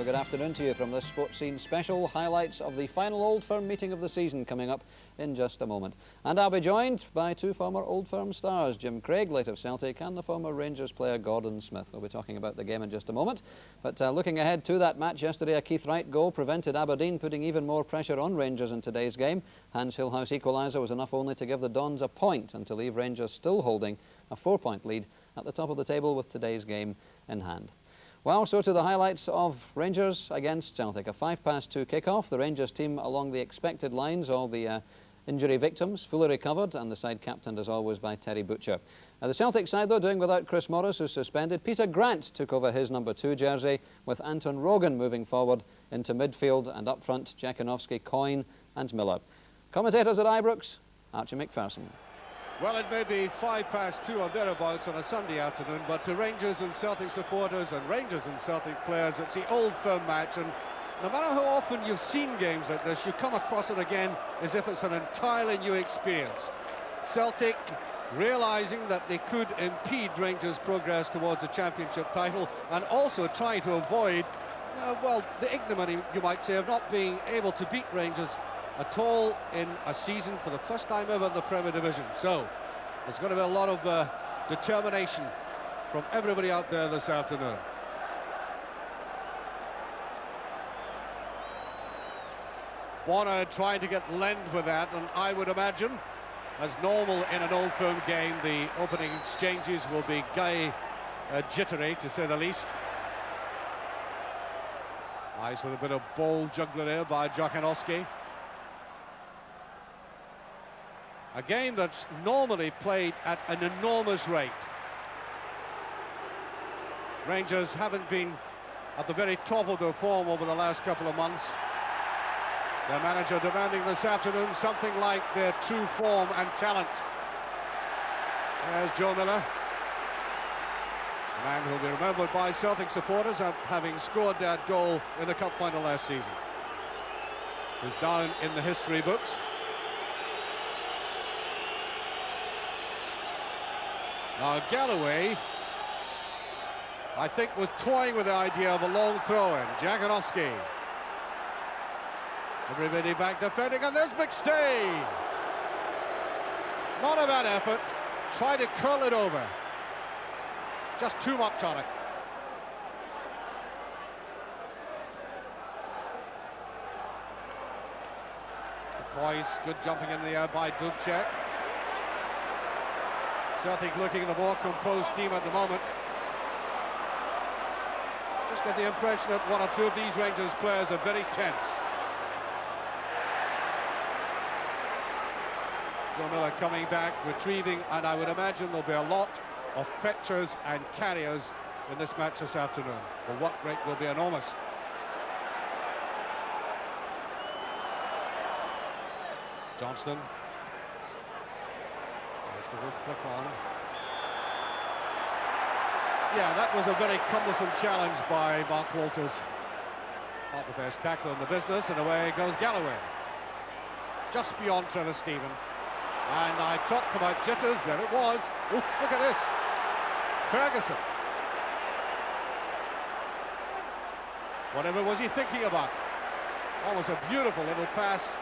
good afternoon to you from this Sports Scene special. Highlights of the final Old Firm meeting of the season coming up in just a moment. And I'll be joined by two former Old Firm stars, Jim Craig, late of Celtic, and the former Rangers player Gordon Smith. We'll be talking about the game in just a moment. But looking ahead to that match yesterday, a Keith Wright goal prevented Aberdeen putting even more pressure on Rangers in today's game. Hans Hillhouse equaliser was enough only to give the Dons a point and to leave Rangers still holding a 4-point lead at the top of the table with today's game in hand. Well, so to the highlights of Rangers against Celtic. A 2:05 kick-off. The Rangers team along the expected lines, all the injury victims fully recovered, and the side captained as always by Terry Butcher. The Celtic side, though, doing without Chris Morris, who's suspended. Peter Grant took over his number 2 jersey, with Anton Rogan moving forward into midfield, and up front, Jakanowski, Coyne and Miller. Commentators at Ibrox, Archie McPherson. Well, it may be 2:05 or thereabouts on a Sunday afternoon, but to Rangers and Celtic supporters and Rangers and Celtic players, it's the Old Firm match, and no matter how often you've seen games like this, you come across it again as if it's an entirely new experience. Celtic realising that they could impede Rangers' progress towards a championship title, and also trying to avoid, well, the ignominy, you might say, of not being able to beat Rangers at all in a season for the first time ever in the Premier Division. So there's going to be a lot of determination from everybody out there this afternoon. Bonner trying to get lend with that, and I would imagine, as normal in an Old Firm game, the opening exchanges will be gay, jittery to say the least. Nice little bit of ball juggler there by Jakanowski. A game that's normally played at an enormous rate. Rangers haven't been at the very top of their form over the last couple of months. Their manager demanding this afternoon something like their true form and talent. There's Joe Miller, a man who'll be remembered by Celtic supporters as having scored that goal in the cup final last season. Who's down in the history books. Now Galloway, I think, was toying with the idea of a long throw-in. Jakanowski. Everybody back defending, and there's McStay. Not a bad effort. Try to curl it over. Just too much on it. McCoy's good jumping in the air by Dubček. Celtic looking the more composed team at the moment. Just get the impression that one or two of these Rangers players are very tense. Joe Miller coming back, retrieving, and I would imagine there'll be a lot of fetchers and carriers in this match this afternoon. The work rate will be enormous. Johnston. The good flick on. Yeah, that was a very cumbersome challenge by Mark Walters. Not the best tackler in the business, and away goes Galloway. Just beyond Trevor Stephen. And I talked about jitters, there it was. Ooh, look at this. Ferguson. Whatever was he thinking about? Almost a beautiful little pass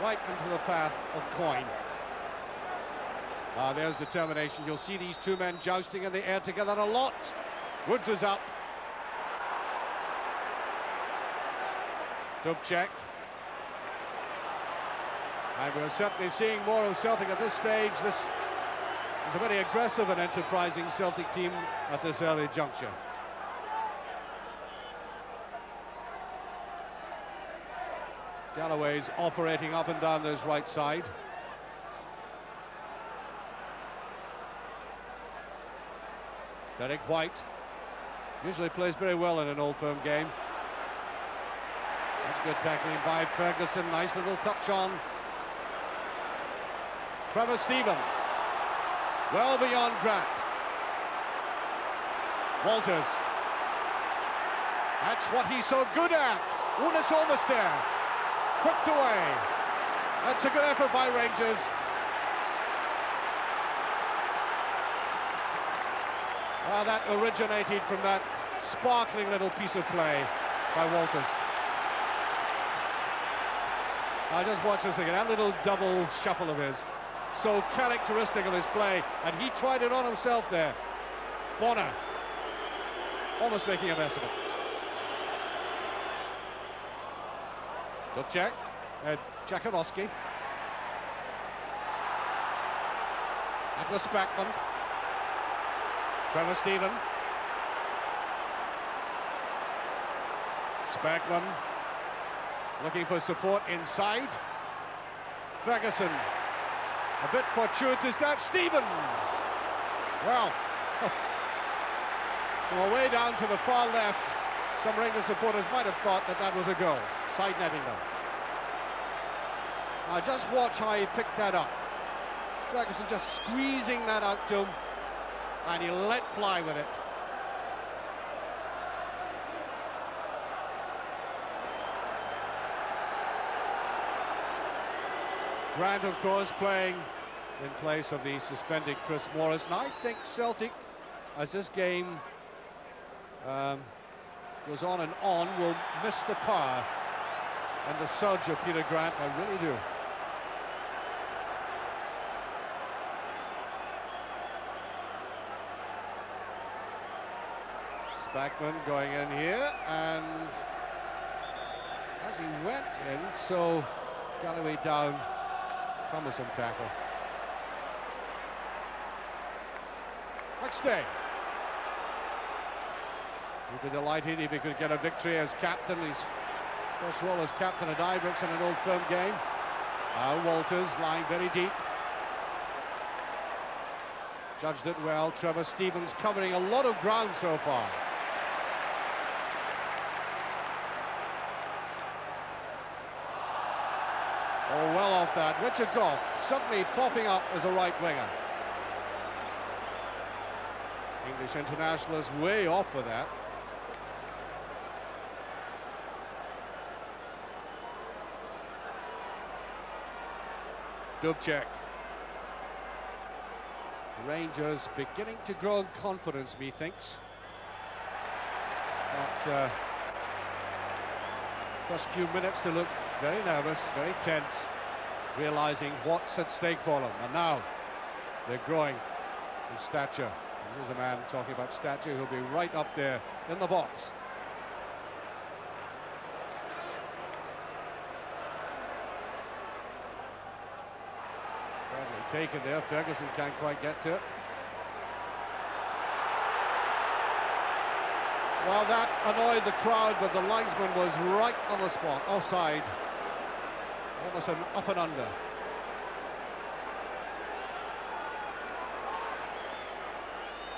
right into the path of Coyne. There's determination. You'll see these two men jousting in the air together a lot. Woods is up. Dubček. And we're certainly seeing more of Celtic at this stage. This is a very aggressive and enterprising Celtic team at this early juncture. Galloway's operating up and down this right side. Derek White usually plays very well in an Old Firm game. That's good tackling by Ferguson. Nice little touch on Trevor Stephen. Well beyond Grant. Walters. That's what he's so good at. Oh, it's almost there. Whipped away. That's a good effort by Rangers. Well, that originated from that sparkling little piece of play by Walters. Now just watch this again, that little double shuffle of his. So characteristic of his play, and he tried it on himself there. Bonner, almost making a mess of it. Dubček, Jackowski. Atlas Spackman. Trevor Stephen. Spackman looking for support inside. Ferguson, a bit fortuitous that. Stevens! Well, from away down to the far left, some Rangers supporters might have thought that that was a goal. Side netting them. Now just watch how he picked that up. Ferguson just squeezing that out to him, and he let fly with it. Grant, of course, playing in place of the suspended Chris Morris. And I think Celtic, as this game goes on and on, will miss the power and the surge of Peter Grant. I really do. Spackman going in here, and as he went in, so Galloway down. Cumbersome tackle. Next day. He'd be delighted if he could get a victory as captain. His first role as captain at Ibrox in an Old Firm game. Now Walters lying very deep. Judged it well. Trevor Stevens covering a lot of ground so far. Oh, well off that. Richard Gough suddenly popping up as a right winger. English international is way off for that. Dubček. Rangers beginning to grow in confidence, methinks. But first few minutes they looked very nervous, very tense, realizing what's at stake for them. And now they're growing in stature. And here's a man talking about stature who'll be right up there in the box. Badly taken there. Ferguson can't quite get to it. Well, that annoyed the crowd, but the linesman was right on the spot, offside. Almost an up and under.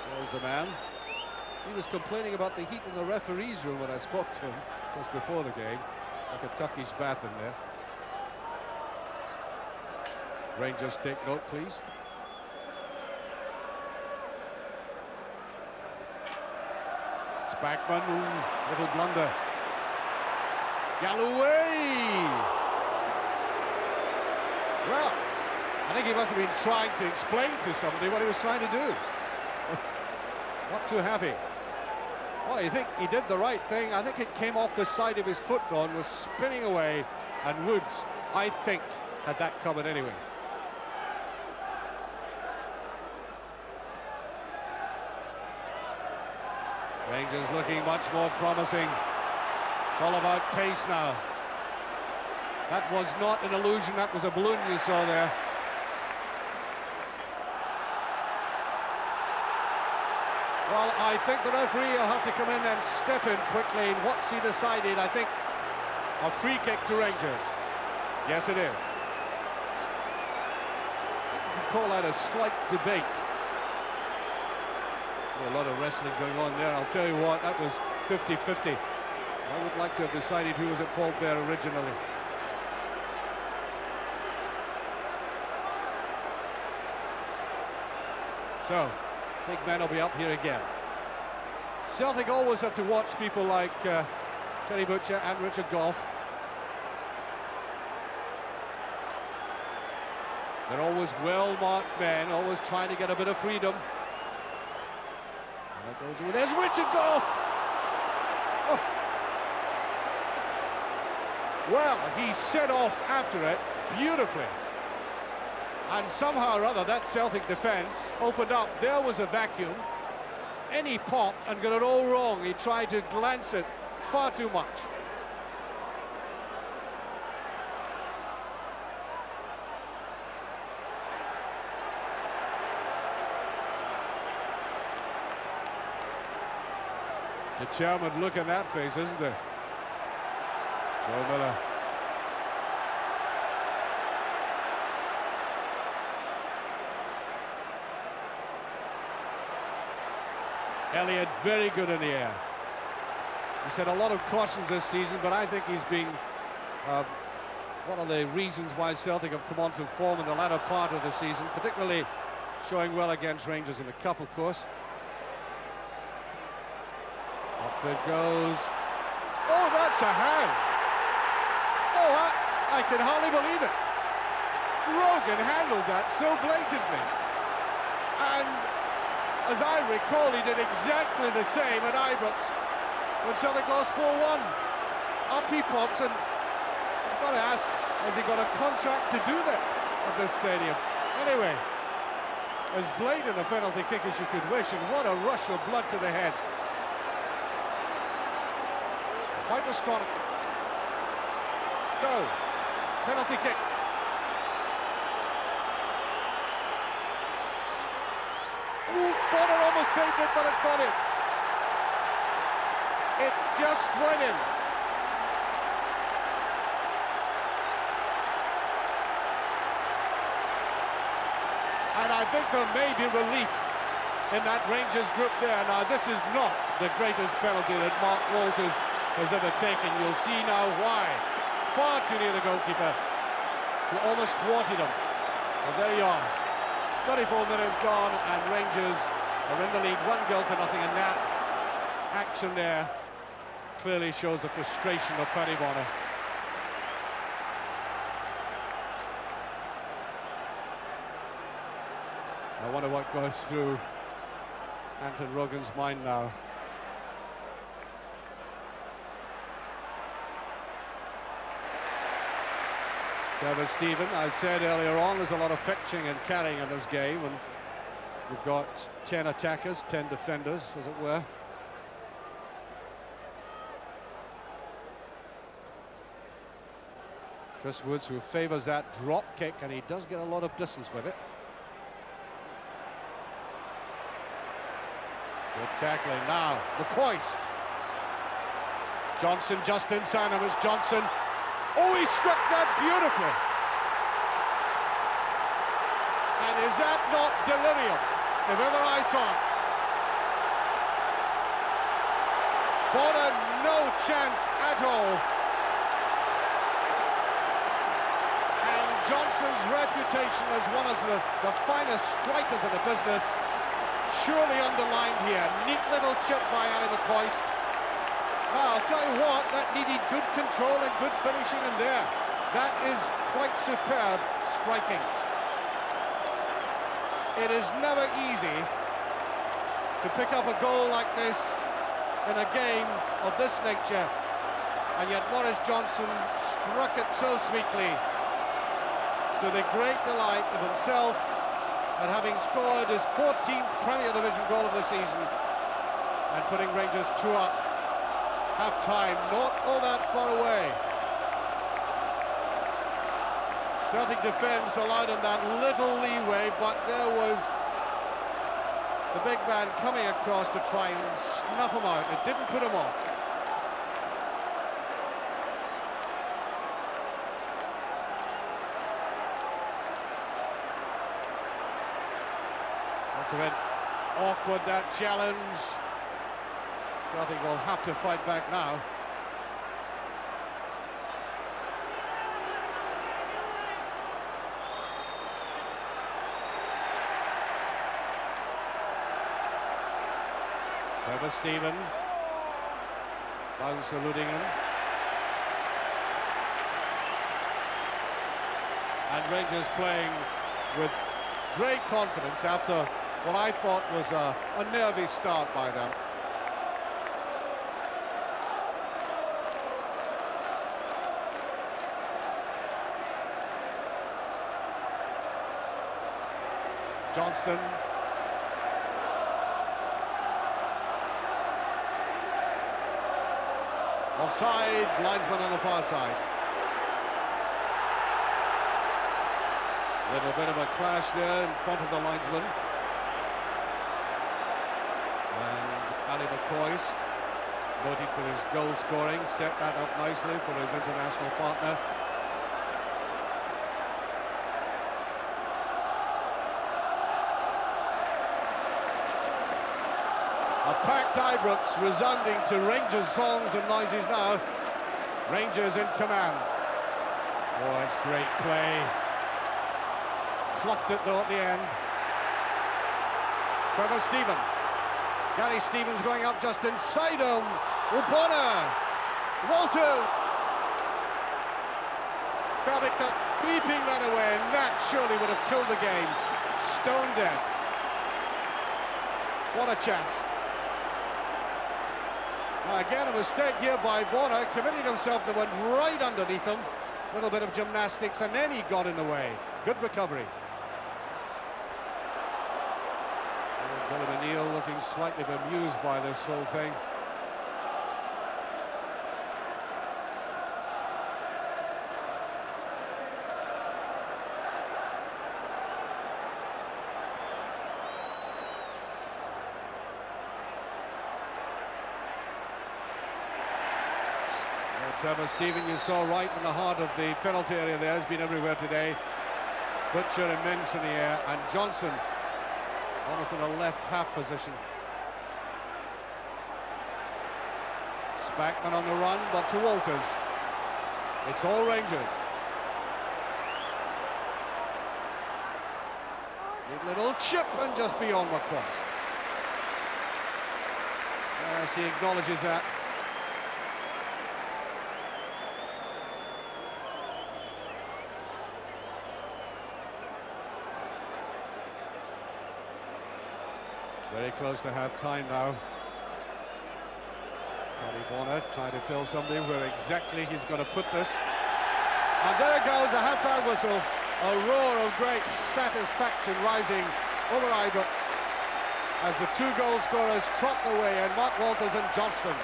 There's the man. He was complaining about the heat in the referee's room when I spoke to him just before the game. Like a Turkish bath in there. Rangers, take note, please. Spackman, little blunder. Galloway! Well, I think he must have been trying to explain to somebody what he was trying to do. Not too happy. Well, I think he did the right thing. I think it came off the side of his foot, though, and was spinning away. And Woods, I think, had that covered anyway. Rangers looking much more promising. It's all about pace now. That was not an illusion, that was a balloon you saw there. Well, I think the referee will have to come in and step in quickly. And what's he decided? I think a free kick to Rangers. Yes, it is. You could call that a slight debate. A lot of wrestling going on there. I'll tell you what, that was 50-50. I would like to have decided who was at fault there originally. So, big men will be up here again. Celtic always have to watch people like Terry Butcher and Richard Gough. They're always well-marked men, always trying to get a bit of freedom. There's Richard Gough! Oh. Well, he set off after it beautifully. And somehow or other, that Celtic defence opened up. There was a vacuum. And he popped and got it all wrong. He tried to glance it far too much. Determined look in that face, isn't there? Joe Miller. Elliott very good in the air. He's had a lot of cautions this season, but I think he's been one of the reasons why Celtic have come on to form in the latter part of the season, particularly showing well against Rangers in the Cup, of course. Up it goes. Oh, that's a hand. Oh, I can hardly believe it. Rogan handled that so blatantly. And as I recall, he did exactly the same at Ibrox when Celtic lost 4-1. Up he pops, and I've got to ask, has he got a contract to do that at this stadium? Anyway, as blatant a penalty kick as you could wish, and what a rush of blood to the head. Quite astonishing. No, penalty kick. Ooh, Bonner almost saved it, but it's got in. It just went in. And I think there may be relief in that Rangers group there. Now, this is not the greatest penalty that Mark Walters has ever taken. You'll see now why. Far too near the goalkeeper, who almost thwarted him. Well, there you are. 34 minutes gone, and Rangers are in the lead, 1-0, and that action there clearly shows the frustration of Paddy Bonner. I wonder what goes through Anton Rogan's mind now. Trevor Stephen, I said earlier on, there's a lot of fetching and carrying in this game, and we've got 10 attackers, 10 defenders, as it were. Chris Woods, who favours that drop kick, and he does get a lot of distance with it. Good tackling now, McCoist. Johnson just inside him, it's Johnson. Oh, he struck that beautifully. And is that not delirium, if ever I saw it? Bonner, no chance at all. And Johnson's reputation as one of the finest strikers in the business surely underlined here. Neat little chip by Ali McCoist. Now, I'll tell you what, that needed good control and good finishing in there. That is quite superb striking. It is never easy to pick up a goal like this in a game of this nature. And yet Maurice Johnson struck it so sweetly, to the great delight of himself at having scored his 14th Premier Division goal of the season and putting Rangers 2 up. Half-time, not all that far away. Celtic defence allowed him that little leeway, but there was the big man coming across to try and snuff him out. It didn't put him off. That's a bit awkward, that challenge. Celtic will have to fight back now. Trevor Stephen. Bounce saluting him. And Rangers playing with great confidence after what I thought was a nervy start by them. Johnston. Offside, linesman on the far side. Little bit of a clash there in front of the linesman. And Ali McCoist, voted for his goal scoring, set that up nicely for his international partner. A packed Ibrox resounding to Rangers songs and noises now. Rangers in command. Oh, it's great play. Fluffed it though at the end. Trevor Stephen. Gary Stevens going up just inside him. Upona. Walter. Celtic sweeping that away, and that surely would have killed the game. Stone dead. What a chance. Again, a mistake here by Bonner, committing himself that went right underneath him. A little bit of gymnastics, and then he got in the way. Good recovery. Billy O'Neill looking slightly bemused by this whole thing. Trevor Stephen, you saw right in the heart of the penalty area there, has been everywhere today. Butcher immense in the air, and Johnson almost in a left half position. Spackman on the run, but to Walters. It's all Rangers. Good little chip and just beyond McCoist. Yes, he acknowledges that. Very close to half-time now. Paddy Bonner trying to tell somebody where exactly he's going to put this. And there it goes, a half-hour whistle. A roar of great satisfaction rising over Ibrox as the two goal scorers trot away, and Mark Walters and Johnston.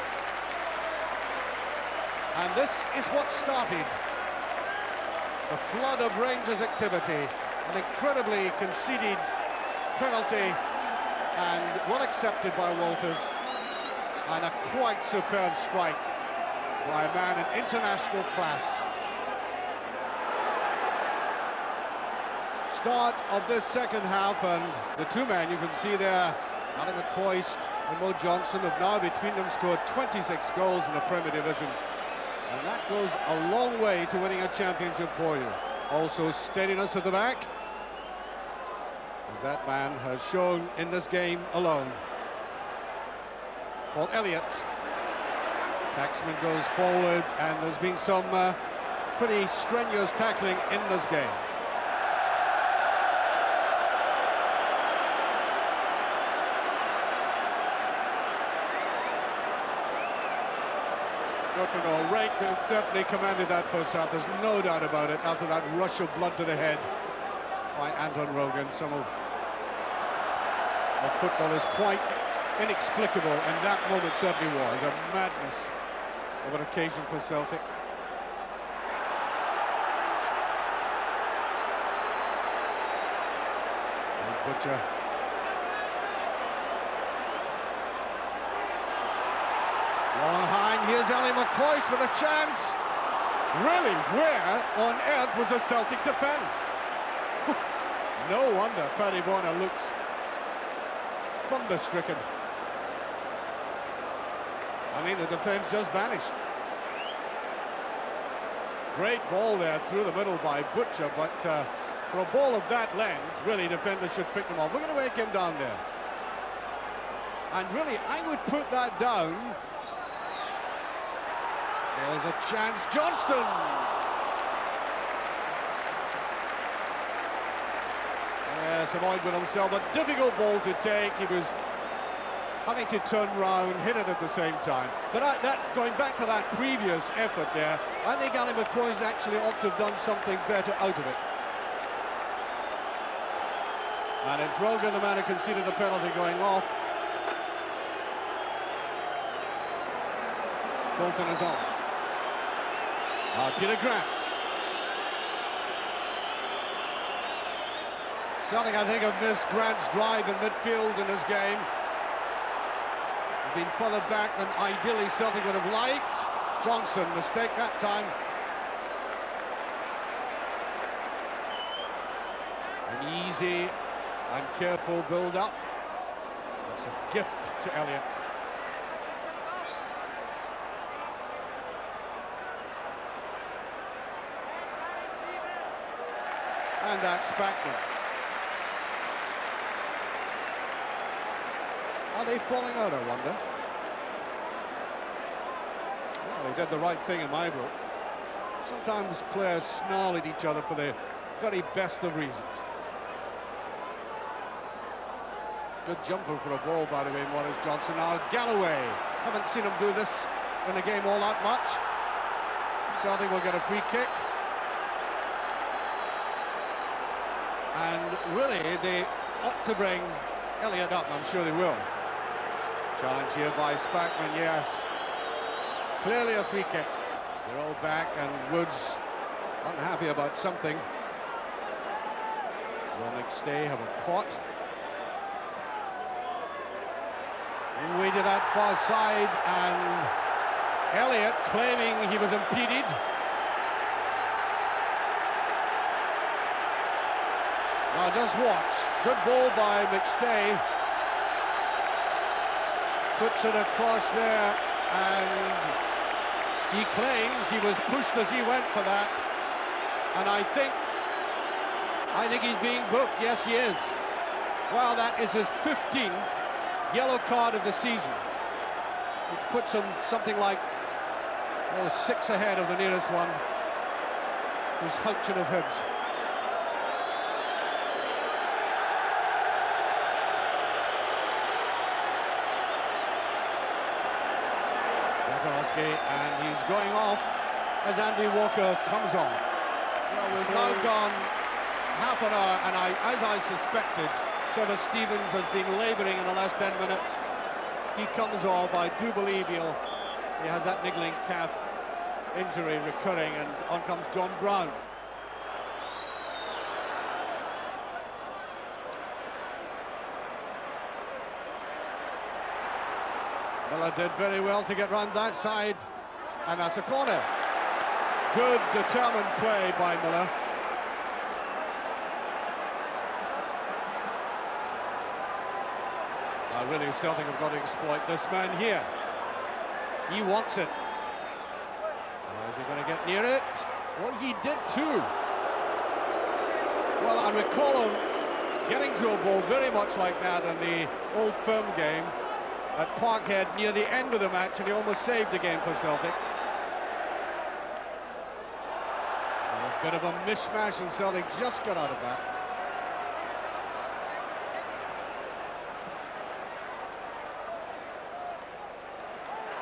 And this is what started the flood of Rangers activity. An incredibly conceded penalty, and well accepted by Walters, and a quite superb strike by a man in international class. Start of this second half, and the two men you can see there, Ali McCoist and Mo Johnson, have now between them scored 26 goals in the Premier Division, and that goes a long way to winning a championship for you. Also steadiness at the back, as that man has shown in this game alone. Paul Elliott. Taxman goes forward, and there's been some pretty strenuous tackling in this game. No, Rank definitely commanded that first half, there's no doubt about it, after that rush of blood to the head by Anton Rogan. Some of football is quite inexplicable, and that moment certainly was a madness of an occasion for Celtic. And Butcher. Long high, here's Ali McCoist with a chance. Really, where on earth was a Celtic defence? No wonder Paddy Bonner looks thunder-stricken. I mean, the defence just vanished. Great ball there through the middle by Butcher, but for a ball of that length, really defenders should pick them off. We're going to make him down there. And really, I would put that down. There's a chance, Johnston! Yes, avoid with himself, a difficult ball to take. He was having to turn round, hit it at the same time. But going back to that previous effort there, I think Ali McCoist actually ought to have done something better out of it. And it's Rogan, the man who conceded the penalty, going off. Fulton is on. Now Peter Grant. Celtic, I think, have missed Grant's drive in midfield in this game. They've been further back than ideally Celtic would have liked. Johnson, mistake that time. An easy and careful build-up. That's a gift to Elliott. And that's Spackman. Are they falling out, I wonder? Well, they did the right thing in my book. Sometimes players snarl at each other for the very best of reasons. Good jumper for a ball, by the way, Maurice Johnson. Now Galloway. Haven't seen him do this in the game all that much. Celtic will get a free kick. And really, they ought to bring Elliott up. I'm sure they will. Challenge here by Spackman, yes. Clearly a free kick. They're all back, and Woods unhappy about something. Will McStay have a pot? Weighted out far side, and Elliott claiming he was impeded. Now just watch. Good ball by McStay. Puts it across there, and he claims he was pushed as he went for that. And I think he's being booked. Yes, he is. Well, that is his 15th yellow card of the season, which puts him something like 6 ahead of the nearest one, who's Houchin of Hibs. And he's going off as Andy Walker comes on. Well, we've now gone half an hour, and as I suspected, Trevor Stevens has been labouring in the last 10 minutes. He comes off. I do believe he has that niggling calf injury recurring, and on comes John Brown. Miller did very well to get round that side, and that's a corner. Good, determined play by Miller. Now really, Celtic have got to exploit this man here. He wants it. Is he going to get near it? Well, he did too. Well, I recall him getting to a ball very much like that in the Old Firm game at Parkhead near the end of the match, and he almost saved the game for Celtic. A bit of a mishmash, and Celtic just got out of that.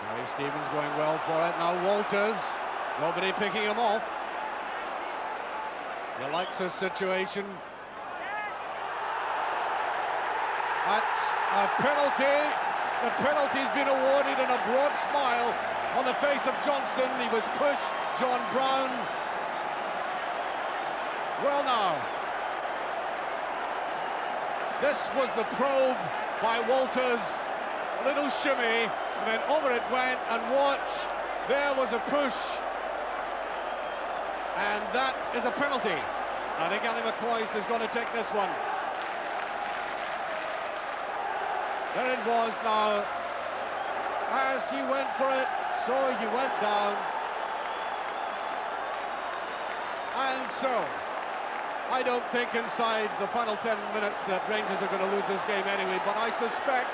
Gary Stevens going well for it. Now Walters, nobody picking him off. He likes this situation. That's a penalty. The penalty's been awarded, and a broad smile on the face of Johnston. He was pushed. John Brown. Well now, this was the probe by Walters. A little shimmy, and then over it went, and watch, there was a push. And that is a penalty. I think Ali McCoist is going to take this one. There it was now. As he went for it, so he went down. And so, I don't think inside the final 10 minutes that Rangers are going to lose this game anyway, but I suspect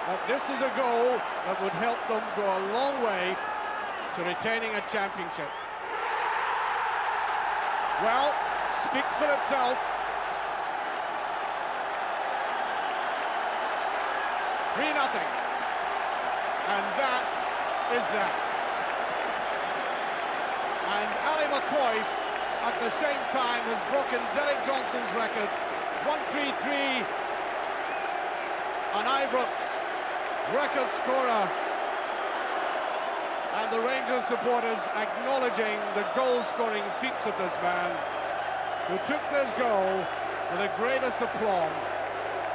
that this is a goal that would help them go a long way to retaining a championship. Well, speaks for itself. 3-0, and that is that. And Ali McCoist, at the same time, has broken Derek Johnson's record. 1-3-3 And Ibrox, record scorer. And the Rangers supporters acknowledging the goal-scoring feats of this man, who took this goal with the greatest aplomb.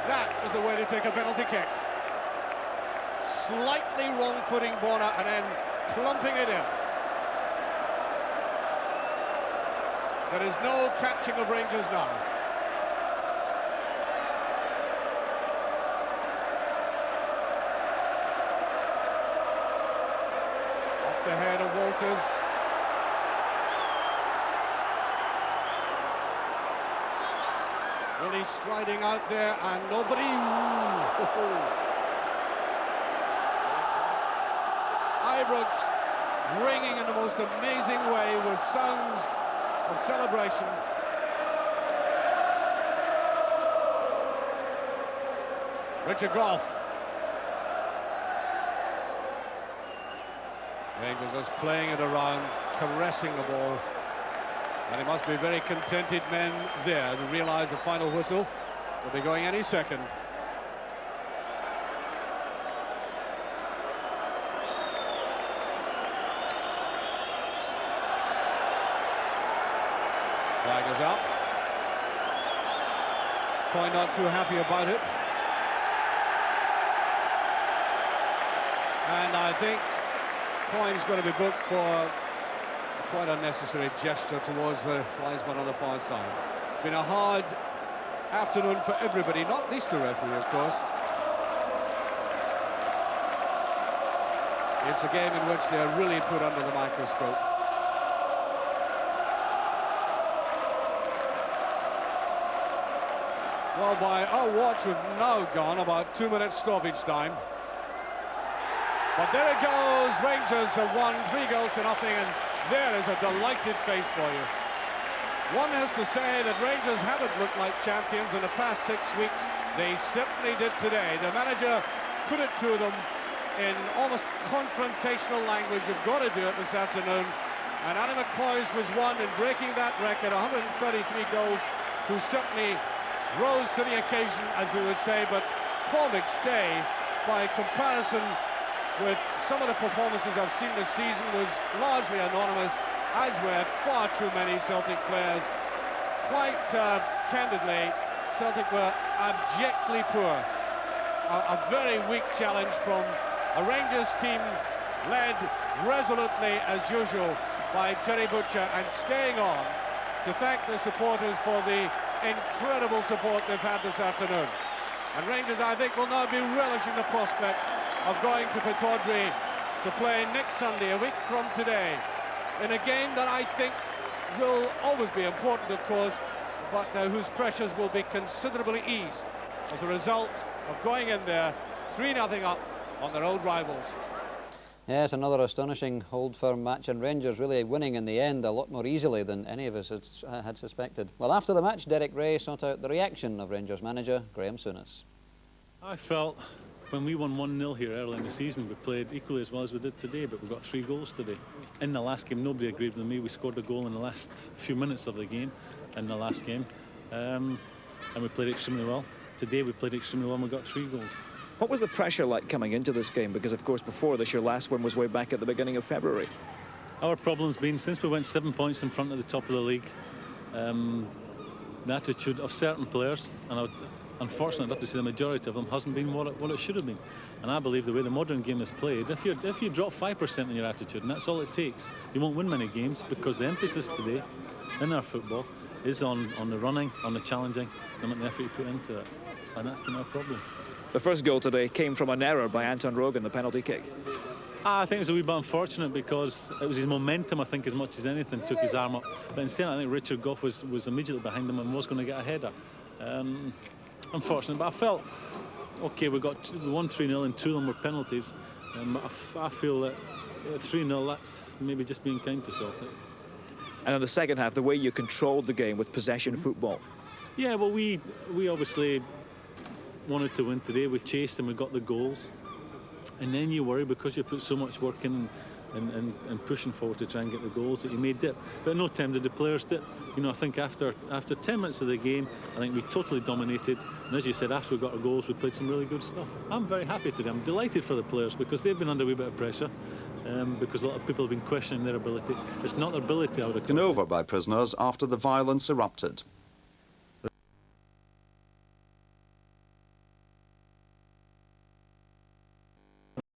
That is the way to take a penalty kick. Slightly wrong-footing Bonner and then plumping it in. There is no catching of Rangers now. Up the head of Walters. Really striding out there and nobody... Ibrox ringing in the most amazing way with sounds of celebration. Richard Goff. Rangers just playing it around, caressing the ball. And they must be very contented men there to realise the final whistle will be going any second. Flag is up. Coyne not too happy about it. And I think Coyne's going to be booked for quite unnecessary gesture towards the linesman on the far side. Been a hard afternoon for everybody, not least the referee, of course. It's a game in which they're really put under the microscope. Well, by our watch, we've now gone about 2 minutes stoppage time. But there it goes. Rangers have won 3 goals to nothing, and there is a delighted face for you. One has to say that Rangers haven't looked like champions in the past 6 weeks. They certainly did today. The manager put it to them in almost confrontational language. You've got to do it this afternoon. And Andy McCoy's was one in breaking that record, 133 goals, who certainly rose to the occasion, as we would say. But Paul McStay, by comparison with some of the performances I've seen this season, was largely anonymous, as were far too many Celtic players. Quite candidly, Celtic were abjectly poor. A very weak challenge from a Rangers team led resolutely, as usual, by Terry Butcher, and staying on to thank the supporters for the incredible support they've had this afternoon. And Rangers, I think, will now be relishing the prospect of going to Pittodrie to play next Sunday, a week from today, in a game that I think will always be important, of course, but whose pressures will be considerably eased as a result of going in there 3-0 up on their old rivals. Yes, another astonishing Old Firm match, and Rangers really winning in the end a lot more easily than any of us had suspected. Well, after the match, Derek Ray sought out the reaction of Rangers manager Graham Souness. I felt when we won 1-0 here early in the season, we played equally as well as we did today, but we got 3 goals today. In the last game, nobody agreed with me. We scored a goal in the last few minutes of the game, in the last game, and we played extremely well. Today we played extremely well and we got 3 goals. What was the pressure like coming into this game? Because, of course, before this, your last one was way back at the beginning of February. Our problem's been, since we went 7 points in front of the top of the league, the attitude of certain players, and unfortunately, I'd have to say the majority of them, hasn't been what it should have been. And I believe the way the modern game is played, if you drop 5% in your attitude, and that's all it takes, you won't win many games, because the emphasis today in our football is on the running, on the challenging, and the effort you put into it. And that's been our problem. The first goal today came from an error by Anton Rogan, the penalty kick. I think it was a wee bit unfortunate, because it was his momentum, I think, as much as anything, took his arm up. But instead, I think Richard Goff was immediately behind him and was going to get a header. Unfortunate, but I felt, OK, we won 3-0 and 2 of them were penalties. But I feel that 3-0, that's maybe just being kind to Celtic. And in the second half, the way you controlled the game with possession football. Yeah, well, we obviously wanted to win today. We chased and we got the goals. And then you worry, because you put so much work in and pushing forward to try and get the goals that he may dip. But no time did the players dip. You know, I think after 10 minutes of the game, I think we totally dominated. And as you said, after we got our goals, we played some really good stuff. I'm very happy today. I'm delighted for the players because they've been under a wee bit of pressure. Because a lot of people have been questioning their ability. It's not their ability I would have Taken over by prisoners after the violence erupted.